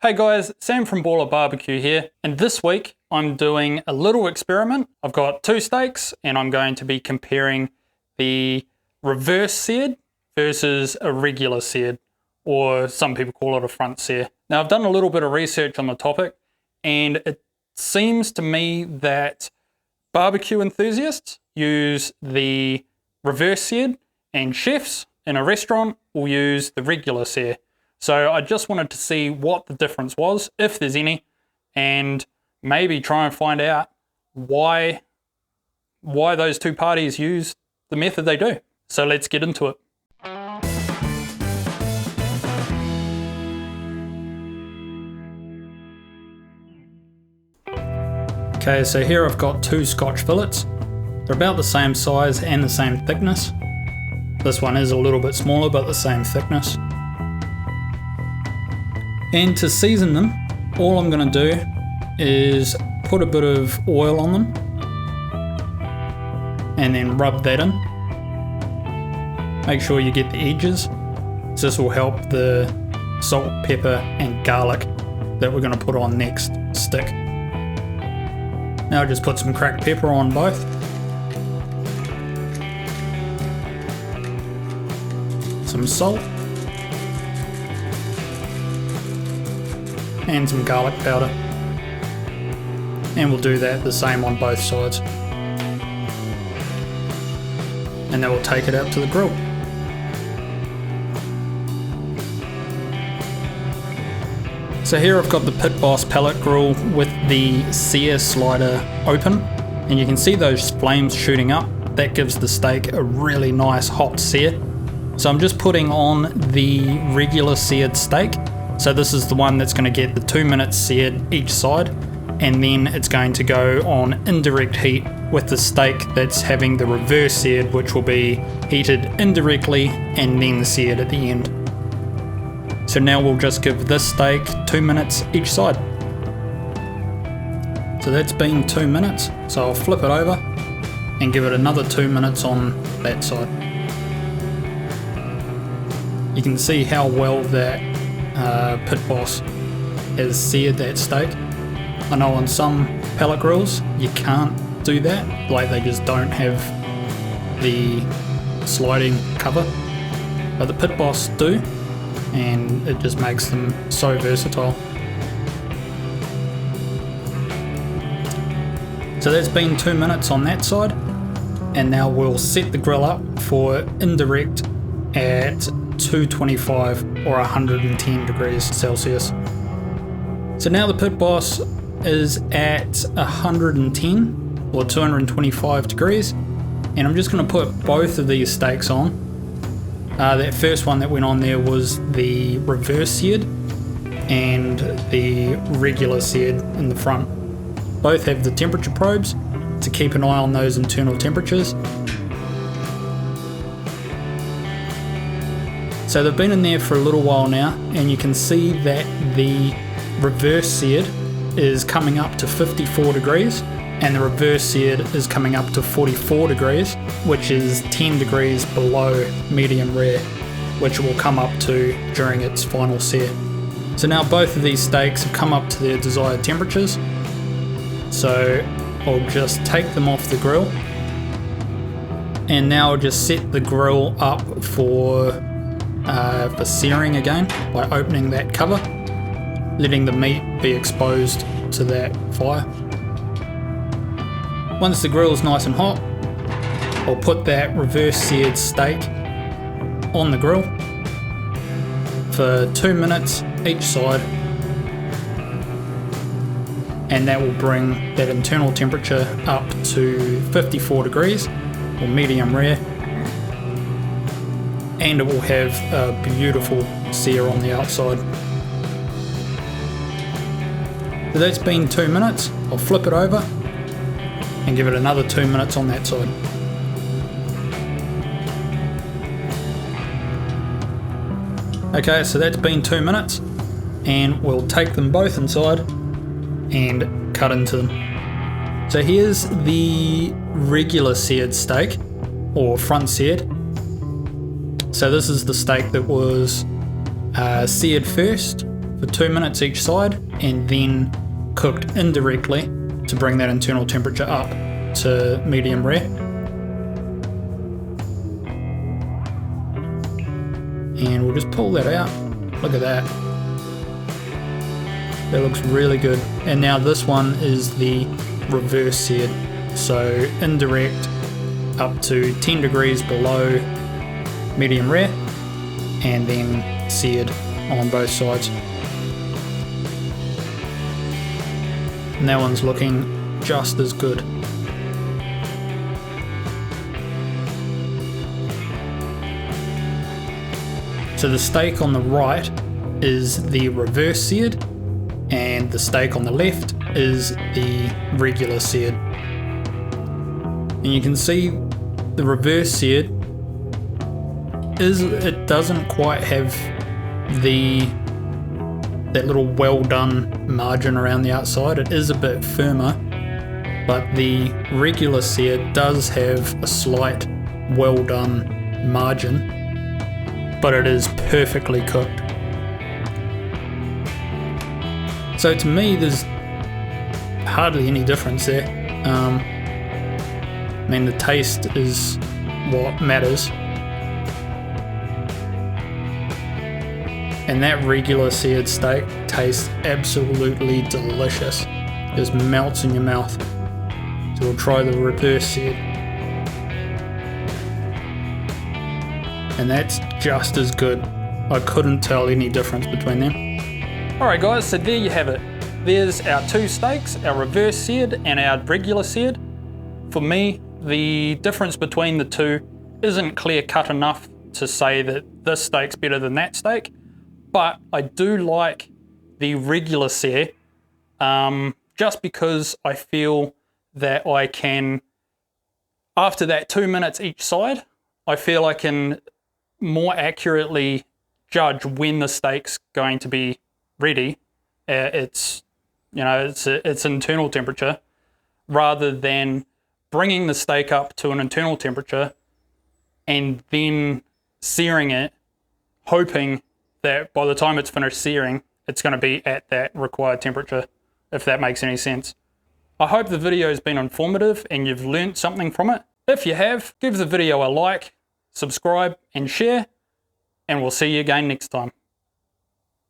Hey guys, Sam from BallerBBQ here, and this week I'm doing a little experiment. I've got two steaks and I'm going to be comparing the reverse seared versus a regular seared, or some people call it a front sear. Now I've done a little bit of research on the topic, and it seems to me that barbecue enthusiasts use the reverse seared and chefs in a restaurant will use the regular sear. So I just wanted to see what the difference was, if there's any, and maybe try and find out why those two parties use the method they do. So let's get into it. Okay, so here I've got two Scotch fillets. They're about the same size and the same thickness. This one is a little bit smaller, but the same thickness. And to season them, all I'm going to do is put a bit of oil on them and then rub that in. Make sure you get the edges. This will help the salt, pepper and garlic that we're going to put on next stick. Now I'll just put some cracked pepper on both. Some salt. And some garlic powder, and we'll do that the same on both sides, and then we'll take it out to the grill. So here I've got the Pit Boss Pellet Grill with the Sear slider open, and you can see those flames shooting up. That gives the steak a really nice hot sear. So I'm just putting on the regular seared steak. So this is the one that's going to get the 2 minutes seared each side, and then it's going to go on indirect heat with the steak that's having the reverse seared, which will be heated indirectly and then seared at the end. So now we'll just give this steak 2 minutes each side. So that's been 2 minutes, so I'll flip it over and give it another 2 minutes on that side. You can see how well that Pit Boss has seared that steak. I know on some pellet grills you can't do that, like they just don't have the sliding cover, but the Pit Boss do, and it just makes them so versatile. So that's been 2 minutes on that side, and now we'll set the grill up for indirect at 225 or 110 degrees Celsius. So now the Pit Boss is at 110 or 225 degrees, and I'm just going to put both of these steaks on. That first one that went on there was the reverse seared and the regular seared in the front. Both have the temperature probes to keep an eye on those internal temperatures. So they've been in there for a little while now, and you can see that the reverse seared is coming up to 54 degrees and the reverse seared is coming up to 44 degrees, which is 10 degrees below medium rare, which it will come up to during its final sear. So now both of these steaks have come up to their desired temperatures, so I'll just take them off the grill, and now I'll just set the grill up for searing again by opening that cover, letting the meat be exposed to that fire. Once the grill is nice and hot, I'll put that reverse seared steak on the grill for 2 minutes each side, and that will bring that internal temperature up to 54 degrees or medium rare, and it will have a beautiful sear on the outside. So that's been 2 minutes. I'll flip it over and give it another 2 minutes on that side. Okay, so that's been 2 minutes, and we'll take them both inside and cut into them. So here's the regular seared steak, or front seared. So this is the steak that was seared first, for 2 minutes each side and then cooked indirectly to bring that internal temperature up to medium rare. And we'll just pull that out. Look at that. That looks really good. And now this one is the reverse seared. So indirect up to 10 degrees below medium rare, and then seared on both sides. And that one's looking just as good. So the steak on the right is the reverse seared, and the steak on the left is the regular seared. And you can see the reverse seared it doesn't quite have that little well done margin around the outside. It is a bit firmer, but the regular seared does have a slight well done margin, but it is perfectly cooked. So to me, there's hardly any difference there. I mean, the taste is what matters. And that regular seared steak tastes absolutely delicious. It just melts in your mouth. So we'll try the reverse seared. And that's just as good. I couldn't tell any difference between them. Alright guys, so there you have it. There's our two steaks, our reverse seared and our regular seared. For me, the difference between the two isn't clear cut enough to say that this steak's better than that steak. But I do like the regular sear, just because I feel that I can, after that 2 minutes each side, I feel I can more accurately judge when the steak's going to be ready. It's internal temperature, rather than bringing the steak up to an internal temperature and then searing it, hoping that by the time it's finished searing, it's going to be at that required temperature, if that makes any sense. I hope the video has been informative and you've learnt something from it. If you have, give the video a like, subscribe and share, and we'll see you again next time.